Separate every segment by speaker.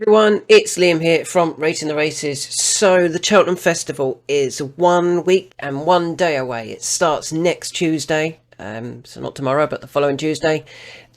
Speaker 1: Everyone, it's Liam here from Rating the Races. So the Cheltenham Festival is 1 week and 1 day away. It starts next Tuesday, so not tomorrow, but the following Tuesday.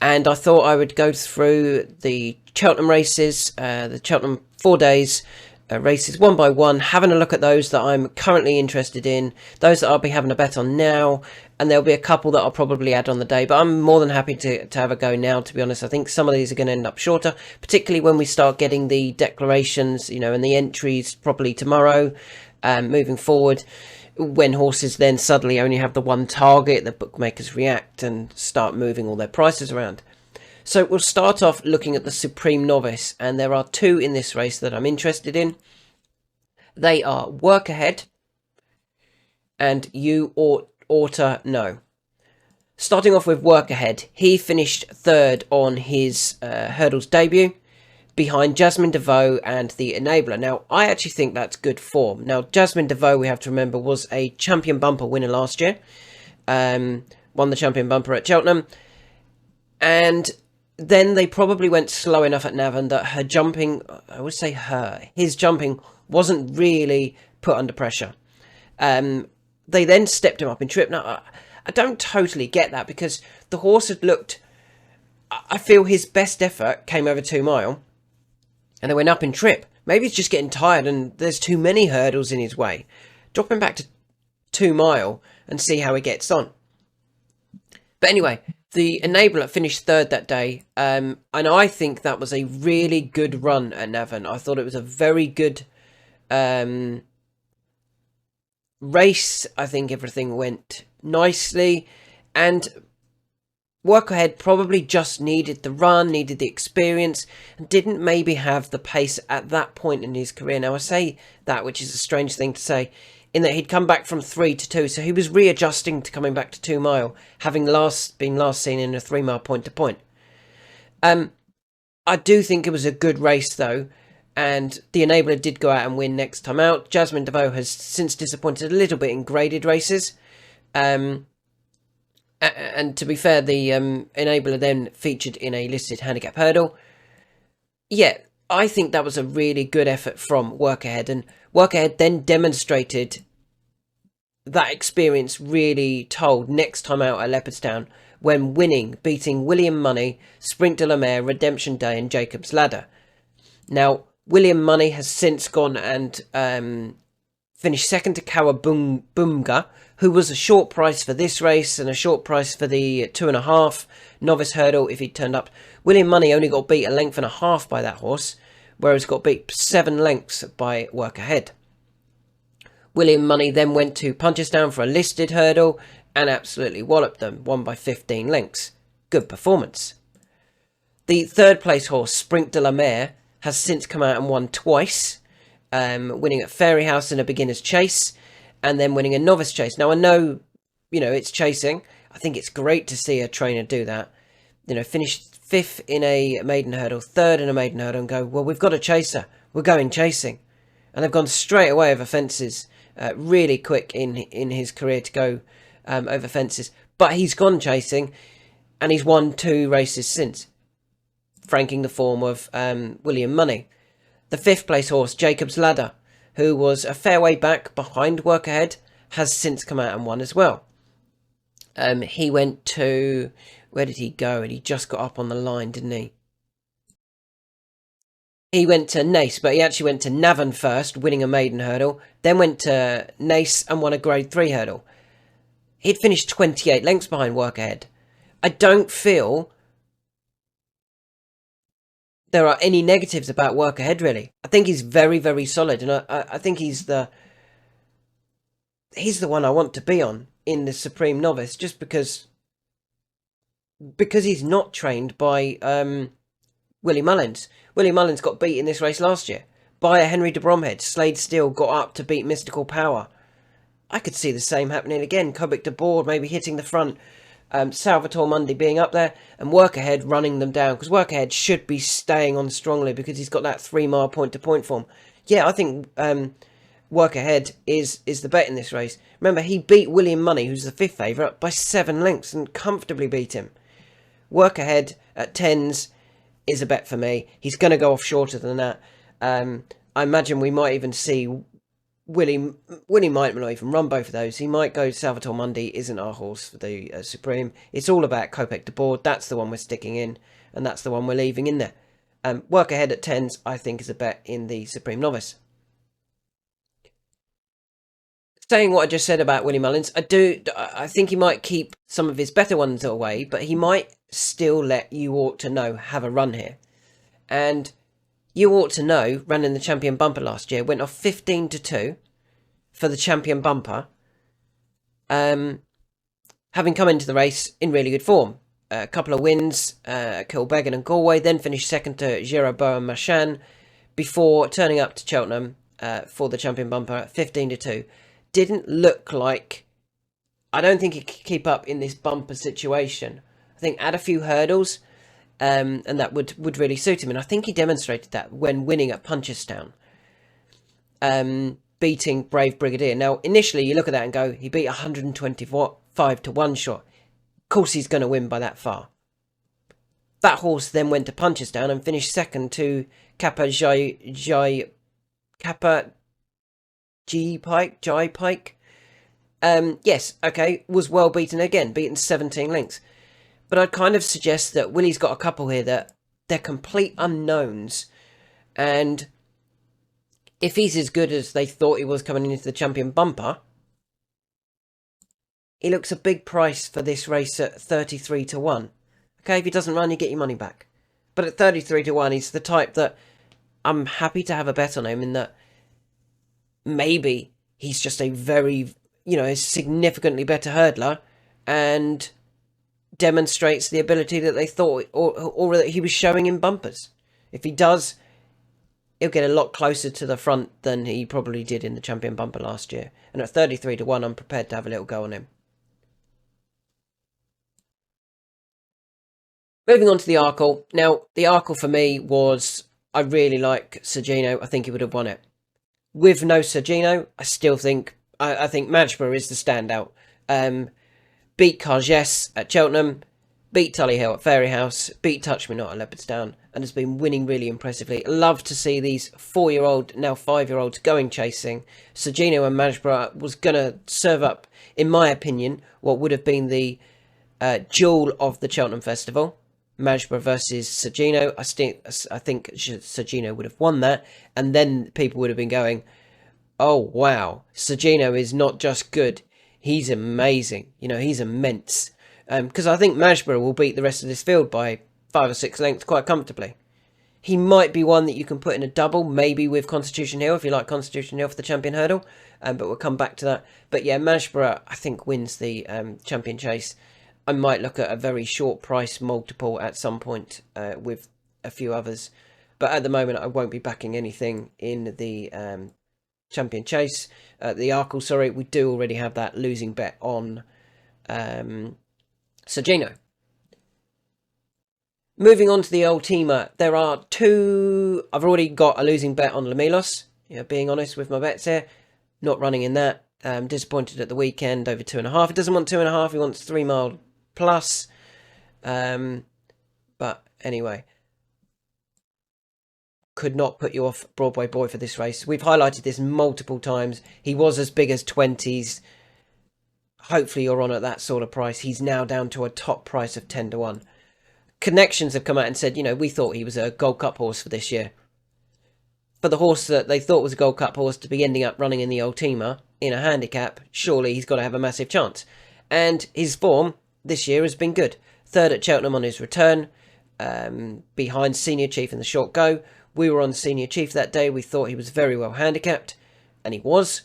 Speaker 1: And I thought I would go through the Cheltenham races, the Cheltenham 4 days races one by one, having a look at those that I'm currently interested in, those that I'll be having a bet on now, and there'll be a couple that I'll probably add on the day, but I'm more than happy to have a go now, to be honest. I think some of these are going to end up shorter, particularly when we start getting the declarations, and the entries properly tomorrow, moving forward, when horses then suddenly only have the one target, the bookmakers react and start moving all their prices around. So we'll start off looking at the Supreme Novice, and there are two in this race that I'm interested in. They are Work Ahead and You Oughta Know. Starting off with Work Ahead, he finished third on his hurdles debut, behind Jasmine DeVoe and the Enabler. Now, I actually think that's good form. Now, Jasmine DeVoe, we have to remember, was a champion bumper winner last year. Won the champion bumper at Cheltenham. And then they probably went slow enough at Navan that her jumping, his jumping wasn't really put under pressure. They then stepped him up in trip. Now, I don't totally get that, because the horse had looked, I feel his best effort came over 2 mile and they went up in trip. Maybe he's just getting tired and there's too many hurdles in his way. Drop him back to 2 mile and see how he gets on. But anyway, the Enabler finished third that day, and I think that was a really good run at Navan. I thought it was a very good race. I think everything went nicely, and Work Ahead probably just needed the run, needed the experience, and didn't maybe have the pace at that point in his career. Now, I say that, which is a strange thing to say, in that he'd come back from 3 to 2, so he was readjusting to coming back to 2 mile, having been last seen in a 3 mile point to point. I do think it was a good race though, and the Enabler did go out and win next time out. Jasmine DeVoe has since disappointed a little bit in graded races, and to be fair, the Enabler then featured in a listed handicap hurdle. Yeah, I think that was a really good effort from Work Ahead, and Work Ahead then demonstrated that experience really told next time out at Leopardstown, when beating William Money, Sprint de la Mer, Redemption Day and Jacob's Ladder. Now, William Money has since gone and finished second to Kawabunga, who was a short price for this race and a short price for the 2.5 Novice Hurdle if he'd turned up. William Money only got beat 1.5 lengths by that horse, whereas got beat 7 lengths by Work Ahead. William Money then went to Punchestown for a listed hurdle and absolutely walloped them, won by 15 lengths. Good performance. The third place horse, Sprint de la Mer, has since come out and won twice, winning at Fairyhouse in a beginner's chase, and then winning a novice chase. Now, I know, it's chasing. I think it's great to see a trainer do that. Finish 5th in a maiden hurdle, 3rd in a maiden hurdle, and go, well, we've got a chaser. We're going chasing. And they've gone straight away over fences, really quick in his career to go over fences. But he's gone chasing, and he's won 2 races since, franking the form of William Money. The 5th place horse, Jacob's Ladder, who was a fair way back behind Work Ahead, has since come out and won as well. He went to, where did he go? And he just got up on the line, didn't he? He went to Naas, but he actually went to Navan first, winning a maiden hurdle, then went to Naas and won a grade 3 hurdle. He'd finished 28 lengths behind Work Ahead. I don't feel there are any negatives about Work Ahead, really. I think he's very, very solid, and I think he's the one I want to be on in the Supreme Novice, just because he's not trained by Willie Mullins. Willie Mullins got beat in this race last year by a Henry de Bromhead. Slade Steele got up to beat Mystical Power. I could see the same happening again. Kobik de Board maybe hitting the front. Salvatore Mundi being up there, and Work Ahead running them down, because Work Ahead should be staying on strongly because he's got that 3 mile point to point form. Yeah, I think Work Ahead is the bet in this race. Remember, he beat William Money, who's the 5th favourite, by 7 lengths and comfortably beat him. Work Ahead at 10s is a bet for me. He's going to go off shorter than that. I imagine we might even see Willie might not even run both of those. He might go Salvatore Mundi. Isn't our horse for the Supreme. It's all about Kopek de Board. That's the one we're sticking in, and that's the one we're leaving in there. Work ahead at 10s, I think, is a bet in the Supreme Novice. Saying what I just said about Willie Mullins, I think he might keep some of his better ones away, but he might still let You Ought to Know have a run here. And You Ought to Know ran in the Champion Bumper last year, went off 15-2 for the Champion Bumper, having come into the race in really good form. A couple of wins, Kilbeggan and Galway, then finished second to Giraud and Machan before turning up to Cheltenham for the Champion Bumper, 15-2. Didn't look like... I don't think he could keep up in this bumper situation. I think add a few hurdles, and that would really suit him. And I think he demonstrated that when winning at Punchestown, beating Brave Brigadier. Now, initially, you look at that and go, he beat 125 to 1 shot. Of course, he's going to win by that far. That horse then went to Punchestown and finished second to Kappa G Pike. Yes, okay, was well beaten again, beaten 17 lengths. But I'd kind of suggest that Willie's got a couple here that they're complete unknowns. And if he's as good as they thought he was coming into the Champion Bumper, he looks a big price for this race at 33-1. Okay, if he doesn't run, you get your money back. But at 33-1, he's the type that I'm happy to have a bet on him, in that maybe he's just a very, a significantly better hurdler and demonstrates the ability that they thought or that he was showing in bumpers. If he does, he'll get a lot closer to the front than he probably did in the Champion Bumper last year. And at 33-1, I'm prepared to have a little go on him. Moving on to the Arkle. Now, the Arkle for me was, I really like Sergino. I think he would have won it. With no Sergino, I still think, I think Magsborough is the standout. Beat Cargess at Cheltenham, beat Tully Hill at Fairyhouse, beat Touch Me Not at Leopardstown, and has been winning really impressively. Love to see these 4-year-old, now 5-year-olds going chasing. Sergino and Magsborough was going to serve up, in my opinion, what would have been the jewel of the Cheltenham Festival. Magsborough versus Sergino. I think Sergino would have won that, and then people would have been going, oh wow, Sergino is not just good, he's amazing, he's immense. Because I think Magsborough will beat the rest of this field by 5 or 6 lengths quite comfortably. He might be one that you can put in a double, maybe with Constitution Hill, if you like Constitution Hill for the Champion Hurdle, but we'll come back to that. But yeah, Magsborough, I think, wins the Champion Chase. I might look at a very short price multiple at some point with a few others. But at the moment, I won't be backing anything in the Champion Chase. The Arkle, sorry, we do already have that losing bet on Sergino. Moving on to the Ultima, there are 2... I've already got a losing bet on Lamilos. Being honest with my bets here. Not running in that. Disappointed at the weekend, over 2.5. It doesn't want 2.5, he wants 3 mile plus. But anyway, could not put you off Broadway Boy for this race. We've highlighted this multiple times. He was as big as 20s. Hopefully you're on at that sort of price. He's now down to a top price of 10-1. Connections have come out and said, we thought he was a Gold Cup horse for this year. For the horse that they thought was a Gold Cup horse to be ending up running in the Ultima in a handicap, surely he's got to have a massive chance. And his form this year has been good. 3rd at Cheltenham on his return, behind Senior Chief in the short go. We were on Senior Chief that day. We thought he was very well handicapped, and he was.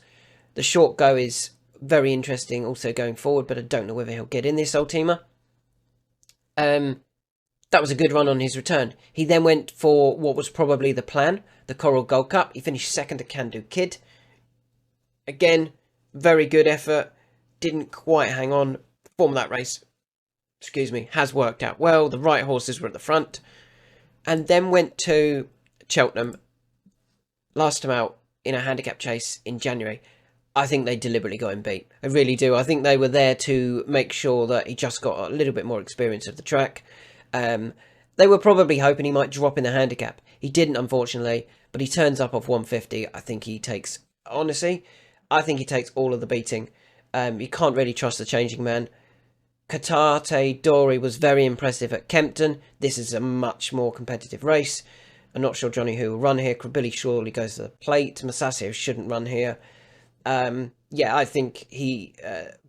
Speaker 1: The short go is very interesting also going forward, but I don't know whether he'll get in this Ultima. That was a good run on his return. He then went for what was probably the plan, the Coral Gold Cup. He finished 2nd to Can Do Kid. Again, very good effort. Didn't quite hang on. Form of that race, has worked out well. The right horses were at the front. And then went to Cheltenham. Last time out in a handicap chase in January. I think they deliberately got him beat. I really do. I think they were there to make sure that he just got a little bit more experience of the track. And They were probably hoping he might drop in the handicap. He didn't, unfortunately, but he turns up off 150. I think he takes, honestly, I think he takes all of the beating. You can't really trust the changing man. Katate Dory was very impressive at Kempton. This is a much more competitive race. I'm not sure Johnny Who will run here. Krabilly surely goes to the plate. Masasio shouldn't run here. Yeah, I think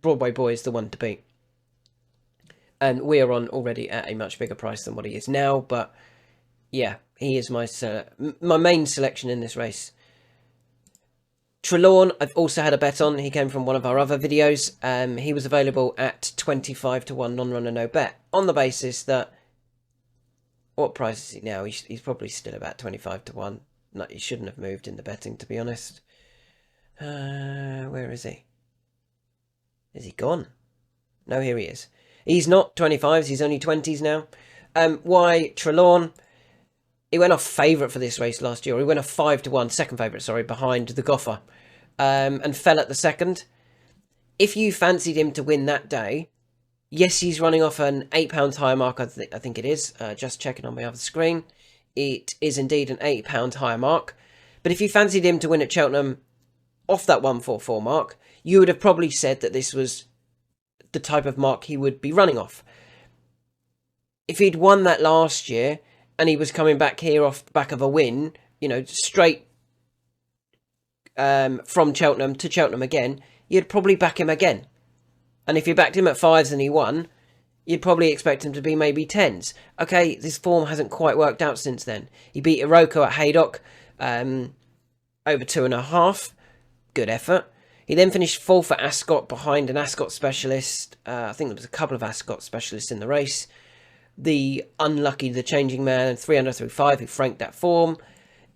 Speaker 1: Broadway Boy is the one to beat. And we are on already at a much bigger price than what he is now. But yeah, he is my main selection in this race. Trelawn, I've also had a bet on. He came from one of our other videos. He was available at 25 to 1 non-runner no bet. On the basis that... What price is he now? He's probably still about 25 to 1. No, he shouldn't have moved in the betting, to be honest. Where is he? Is he gone? No, here he is. He's not 25s, he's only 20s now. Why Trelawn? He went off favourite for this race last year. He went off 5 to 1, second favourite, sorry, behind the Goffer. And fell at the second. If you fancied him to win that day, yes, he's running off an £8 higher mark, I think it is. Just checking on my other screen. It is indeed an £8 higher mark. But if you fancied him to win at Cheltenham off that 144 mark, you would have probably said that this was the type of mark he would be running off. If he'd won that last year and he was coming back here off the back of a win, you know, straight from Cheltenham to Cheltenham again, you'd probably back him again. And if you backed him at 5s and he won, you'd probably expect him to be maybe 10s. Okay, this form hasn't quite worked out since then. He beat Iroko at Haydock over 2.5. Good effort. He then finished 4th at Ascot behind an Ascot specialist. I think there was a couple of Ascot specialists in the race. The unlucky, the changing man, 300-5, who franked that form.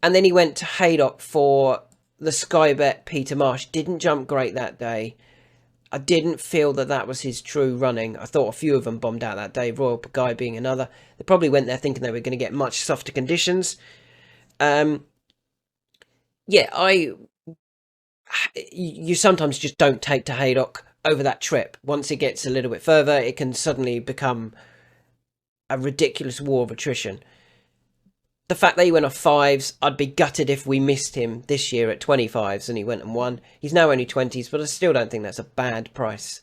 Speaker 1: And then he went to Haydock for the Sky Bet Peter Marsh. Didn't jump great that day. I didn't feel that that was his true running. I thought a few of them bombed out that day, Royal Guy being another. They probably went there thinking they were going to get much softer conditions. Yeah, you sometimes just don't take to Haydock over that trip. Once it gets a little bit further, it can suddenly become a ridiculous war of attrition. The fact that he went off 5s, I'd be gutted if we missed him this year at 25s and he went and won. He's now only 20s, but I still don't think that's a bad price.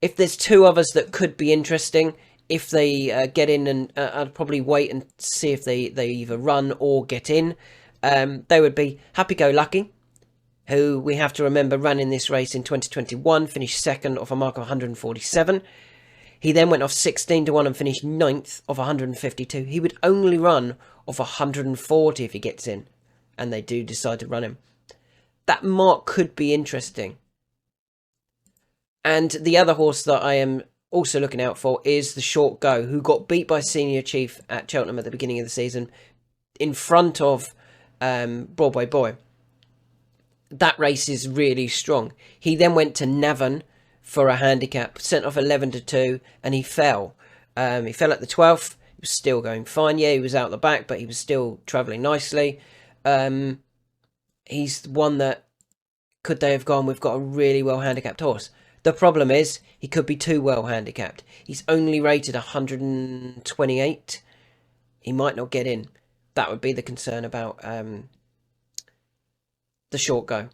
Speaker 1: If there's two others that could be interesting, if they get in, and I'd probably wait and see if they either run or get in, they would be Happy Go Lucky, who we have to remember ran in this race in 2021, finished second off a mark of 147. He then went off 16 to 1 and finished 9th off 152. He would only run off 140 if he gets in, and they do decide to run him. That mark could be interesting. And the other horse that I am also looking out for is the Short Go, who got beat by Senior Chief at Cheltenham at the beginning of the season in front of Broadway Boy. That race is really strong. He then went to Navan for a handicap, sent off 11 to 2, and he fell. He fell at the 12th. He was still going fine. Yeah, he was out the back, but he was still travelling nicely. He's one that, could they have gone, we've got a really well handicapped horse. The problem is, he could be too well handicapped. He's only rated 128. He might not get in. That would be the concern about the Short Go.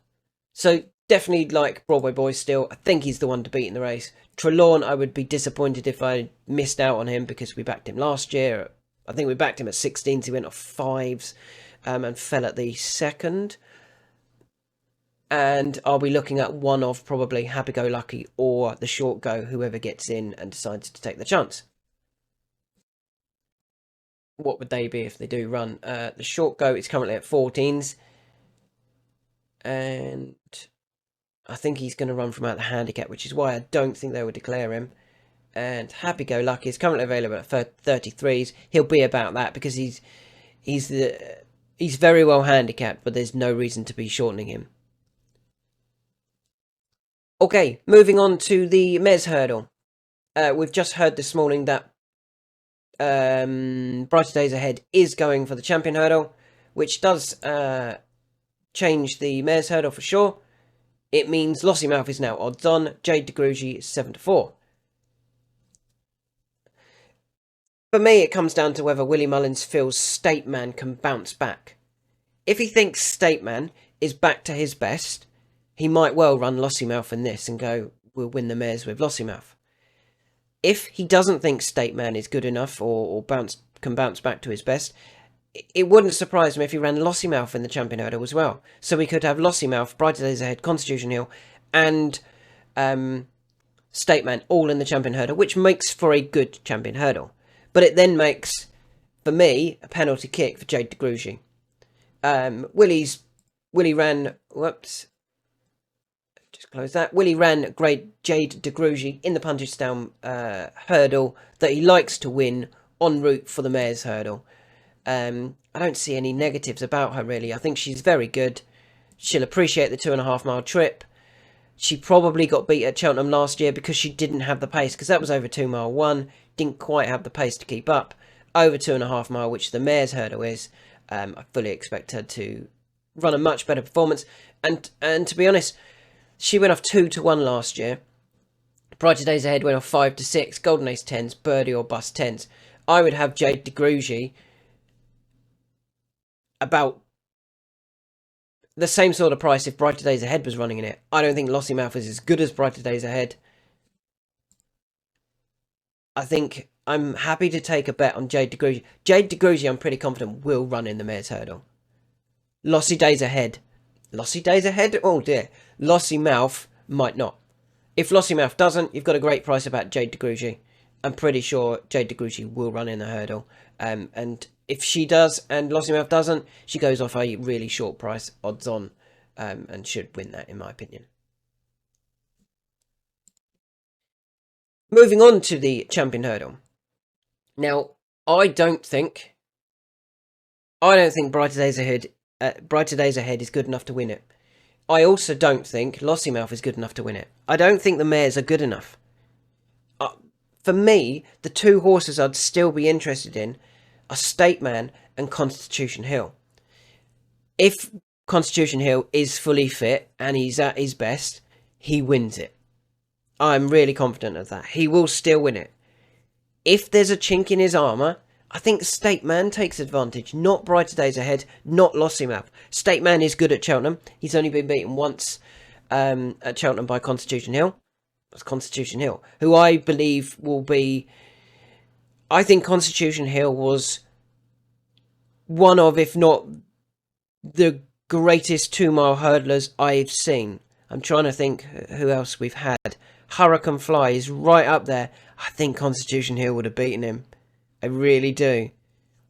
Speaker 1: So definitely like Broadway Boy still. I think he's the one to beat in the race. Trelawn, I would be disappointed if I missed out on him because we backed him last year. I think we backed him at 16s. He went off 5s and fell at the second. And I'll be looking at one of probably Happy Go Lucky or the Short Go, whoever gets in and decides to take the chance. What would they be if they do run? The Short Go is currently at 14s. And I think he's going to run from out the handicap, which is why I don't think they will declare him. And Happy Go Lucky is currently available at 33s. He'll be about that because he's very well handicapped, but there's no reason to be shortening him. Okay, moving on to the Mes Hurdle. We've just heard this morning that Brighter Days Ahead is going for the Champion Hurdle, which does change the Mares Hurdle for sure. It means Lossiemouth is now odds on. Jade de Grugy is 7 to 4. For me, it comes down to whether Willie Mullins feels State Man can bounce back. If he thinks State Man is back to his best, he might well run Lossiemouth in this and go, we'll win the mares with Lossiemouth. If he doesn't think State Man is good enough or can bounce back to his best, it wouldn't surprise me if he ran Lossiemouth in the Champion Hurdle as well. So we could have Lossiemouth, Brighter Days Ahead, Constitution Hill, and State Man all in the Champion Hurdle, which makes for a good Champion Hurdle. But it then makes, for me, a penalty kick for Jade de Grugy. Willie ran, whoops, just close that. Willie ran great Jade de Grugy in the Punchestown hurdle that he likes to win en route for the Mares Hurdle. I don't see any negatives about her, really. I think she's very good. She'll appreciate the 2.5 mile trip. She probably got beat at Cheltenham last year because she didn't have the pace, because that was over 2 mile 1. Didn't quite have the pace to keep up. Over 2.5 mile, which the Mares Hurdle is, I fully expect her to run a much better performance. And to be honest, she went off 2 to 1 last year. Brighter Days Ahead went off 5 to 6. Golden Ace 10s, Birdie or Bust 10s. I would have Jade de Grugy about the same sort of price if Brighter Days Ahead was running in it. I don't think Lossiemouth is as good as Brighter Days Ahead. I think I'm happy to take a bet on Jade de Grugy. Jade de Grugy, I'm pretty confident, will run in the Mares Hurdle. Lossie Days Ahead. Lossie Days Ahead? Oh dear. Lossiemouth might not. If Lossiemouth doesn't, you've got a great price about Jade de Grugy. I'm pretty sure Jade de Grugy will run in the hurdle. And if she does and Lossiemouth doesn't, she goes off a really short price, odds on, and should win that, in my opinion. Moving on to the Champion Hurdle. Now, I don't think Brighter Days Ahead is good enough to win it. I also don't think Lossiemouth is good enough to win it. I don't think the mares are good enough. For me, the 2 horses I'd still be interested in are State Man and Constitution Hill. If Constitution Hill is fully fit and he's at his best, he wins it. I'm really confident of that. He will still win it. If there's a chink in his armour, I think State Man takes advantage. Not Brighter Days Ahead, not Lossiemouth. State Man is good at Cheltenham. He's only been beaten once at Cheltenham by Constitution Hill. That's Constitution Hill, who I believe will be... I think Constitution Hill was one of, if not the greatest 2 mile hurdlers I've seen. I'm trying to think who else we've had. Hurricane Fly is right up there. I think Constitution Hill would have beaten him. I really do.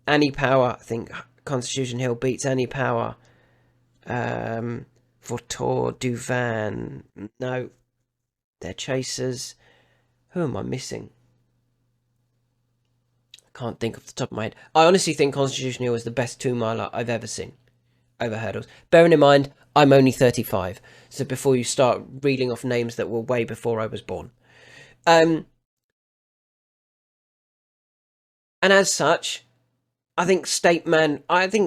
Speaker 1: Annie Power. I think Constitution Hill beats Annie Power. Vautour, Duvan. No. They're chasers. Who am I missing? I can't think off the top of my head. I honestly think Constitution Hill is the best 2 miler I've ever seen over hurdles. Bearing in mind, I'm only 35. So before you start reeling off names that were way before I was born. And as such, I think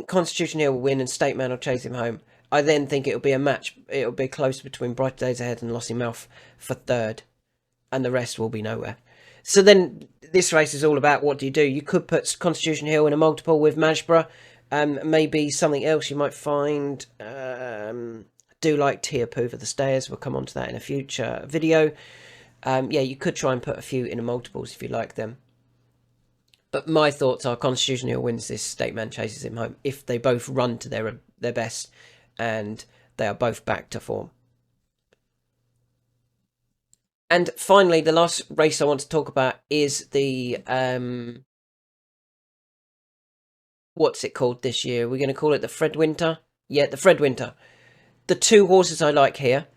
Speaker 1: Constitution Hill will win and State Man will chase him home. I then think it'll be a match. It'll be close between Brighter Days Ahead and Lossiemouth for 3rd. And the rest will be nowhere. So then this race is all about what do. You could put Constitution Hill in a multiple with Majborough. Maybe something else you might find. I do like Ante-Post for the stayers. We'll come on to that in a future video. Yeah, you could try and put a few in a multiples if you like them. But my thoughts are Constitution Hill wins this, State Man chases him home if they both run to their best and they are both back to form. And finally, the last race I want to talk about is the what's it called this year? We're going to call it the Fred Winter. Yeah, the Fred Winter. The 2 horses I like here.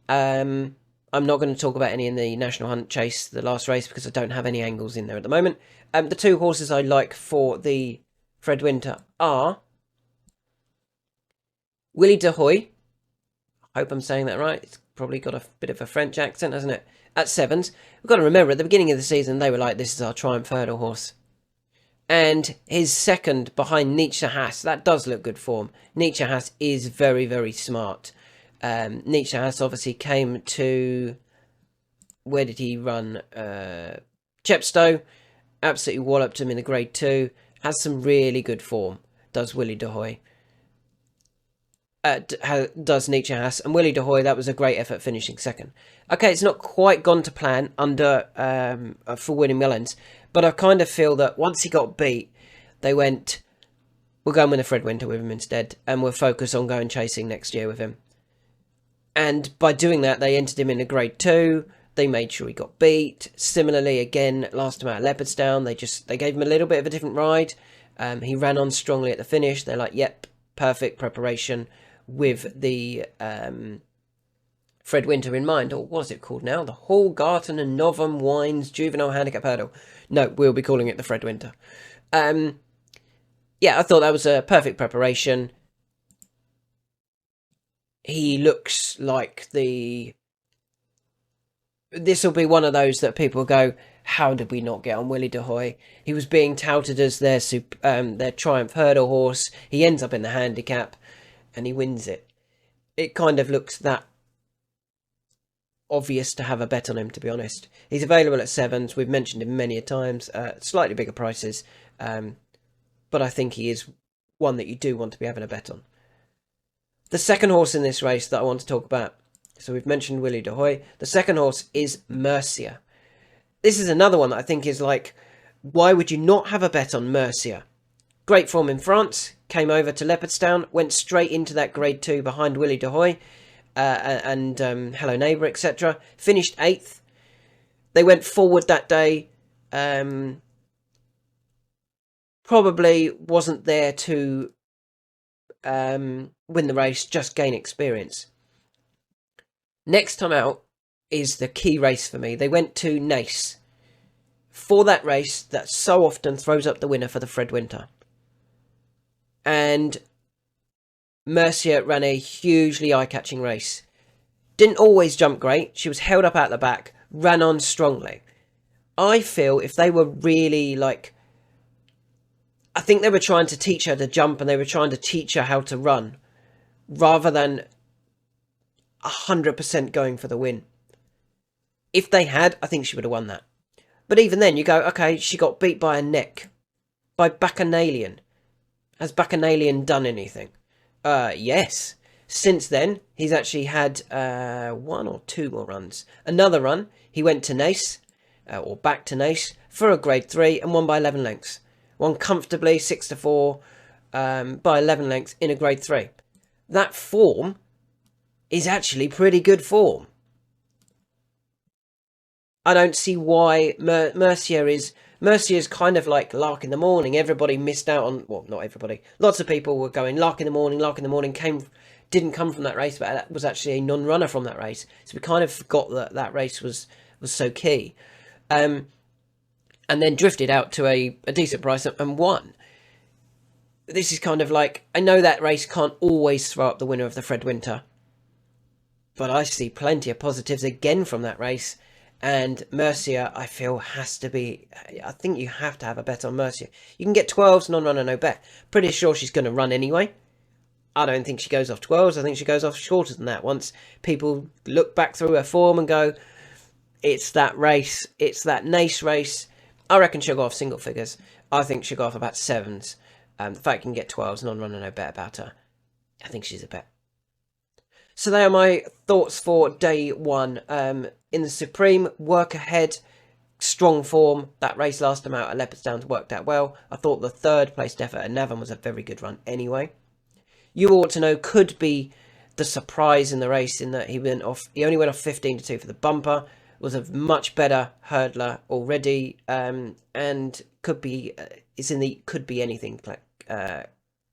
Speaker 1: I'm not going to talk about any in the National Hunt Chase, the last race, because I don't have any angles in there at the moment. The 2 horses I like for the Fred Winter are Willie de Hoy. I hope I'm saying that right. It's probably got a bit of a French accent, hasn't it? At 7s. We've got to remember, at the beginning of the season, they were like, this is our Triumph Hurdle horse. And his second behind Nietzsche Haas, that does look good form. Nietzsche Haas is very, very smart. Nietzsche Haas obviously came to... Where did he run? Chepstow. absolutely walloped him in the Grade 2. Has some really good form, does Willie de Hoy. Does Nietzsche Haas. And Willie de Hoy, that was a great effort finishing second. Okay, it's not quite gone to plan for Willie Mullins, but I kind of feel that once he got beat, they went, we'll go and win the Fred Winter with him instead, and we'll focus on going chasing next year with him. And by doing that, they entered him in a Grade 2. They made sure he got beat. Similarly, again, last time out at Leopardstown, they gave him a little bit of a different ride. He ran on strongly at the finish. They're like, yep, perfect preparation with the Fred Winter in mind. Or what is it called now? The Hall, Garton and Novum Wines Juvenile Handicap Hurdle. No, we'll be calling it the Fred Winter. Yeah, I thought that was a perfect preparation. He looks like this will be one of those that people go, how did we not get on Willie de Hoy? He was being touted as their Triumph Hurdle horse. He ends up in the handicap and he wins it. It kind of looks that obvious to have a bet on him, to be honest. He's available at 7s. We've mentioned him many a times. Slightly bigger prices. But I think he is one that you do want to be having a bet on. The second horse in this race that I want to talk about, so we've mentioned Willie de Hoy. The second horse is Mercia. This is another one that I think is like, why would you not have a bet on Mercia? Great form in France, came over to Leopardstown, went straight into that Grade 2 behind Willie de Hoy and Hello Neighbour, etc. Finished 8th. They went forward that day. Probably wasn't there to win the race, just gain experience. Next time out is the key race for me. They went to Naas for that race that so often throws up the winner for the Fred Winter. And Mercia ran a hugely eye-catching race. Didn't always jump great. She was held up at the back, ran on strongly. I feel if they were really like, I think they were trying to teach her to jump and they were trying to teach her how to run rather than 100% going for the win. If they had, I think she would have won that. But even then, you go, okay, she got beat by a neck. By Bacchanalian. Has Bacchanalian done anything? Yes. Since then, he's actually had 1 or 2 more runs. Another run, he went to Naas, or back to Naas, for a Grade 3 and won by 11 lengths. Won comfortably, 6-4, by 11 lengths in a Grade 3. That form is actually pretty good form. I don't see why Mercia is kind of like Lark in the Morning. Everybody missed out on, well, not everybody. Lots of people were going Lark in the Morning, didn't come from that race, but that was actually a non-runner from that race. So we kind of forgot that race was so key. And then drifted out to a decent price and won. This is kind of like, I know that race can't always throw up the winner of the Fred Winter, but I see plenty of positives again from that race. And Mercia, I feel, has to be, I think you have to have a bet on Mercia. You can get 12s, non-runner, no bet. Pretty sure she's going to run anyway. I don't think she goes off 12s. I think she goes off shorter than that. Once people look back through her form and go, it's that race, it's that Naas race, I reckon she'll go off single figures. I think she'll go off about 7s. The fact you can get 12s, non-runner, no bet about her, I think she's a bet. So they are my thoughts for day 1. In the Supreme, work ahead, strong form. That race last time out at Leopardstown worked out well. I thought the 3rd placed effort at Navan was a very good run anyway. You Ought to Know could be the surprise in the race in that he only went off 15-2 for the bumper. Was a much better hurdler already, and could be could be anything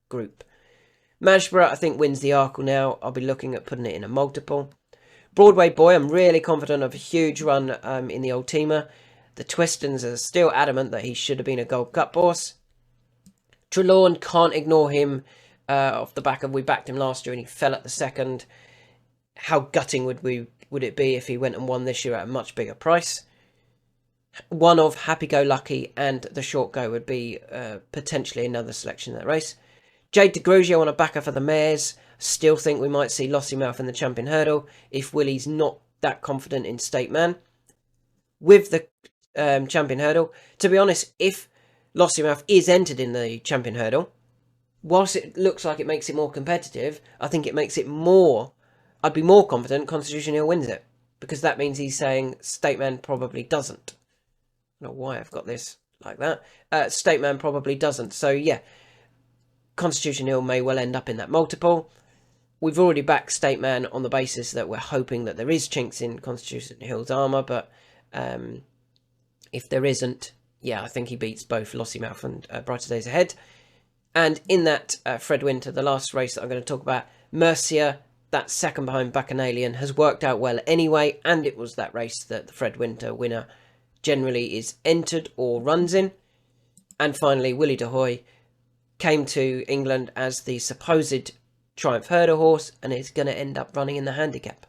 Speaker 1: group. Mashborough, I think, wins the Arkle now. I'll be looking at putting it in a multiple. Broadway Boy, I'm really confident of a huge run in the Ultima. The Twistons are still adamant that he should have been a Gold Cup horse. Trelawney, can't ignore him off the back of, we backed him last year and he fell at the 2nd. How gutting would it be if he went and won this year at a much bigger price? One of Happy Go Lucky and the Short Go would be potentially another selection in that race. Jade de Grugio on a backer for the mares. Still think we might see Lossiemouth in the Champion Hurdle if Willie's not that confident in State Man. With the Champion Hurdle. To be honest, if Lossiemouth is entered in the Champion Hurdle, whilst it looks like it makes it more competitive, I think it makes it more... I'd be more confident Constitution Hill wins it, because that means he's saying Stateman probably doesn't. I don't know why I've got this like that. Stateman probably doesn't. So yeah, Constitution Hill may well end up in that multiple. We've already backed Stateman on the basis that we're hoping that there is chinks in Constitution Hill's armour, but if there isn't, yeah, I think he beats both Lossiemouth and Brighter Days Ahead. And in that Fred Winter, the last race that I'm going to talk about, Mercia, that second behind Bacchanalian, has worked out well anyway, and it was that race that the Fred Winter winner generally is entered or runs in. And finally, Willie de Hoy came to England as the supposed Triumph Hurdle horse, and is going to end up running in the handicap.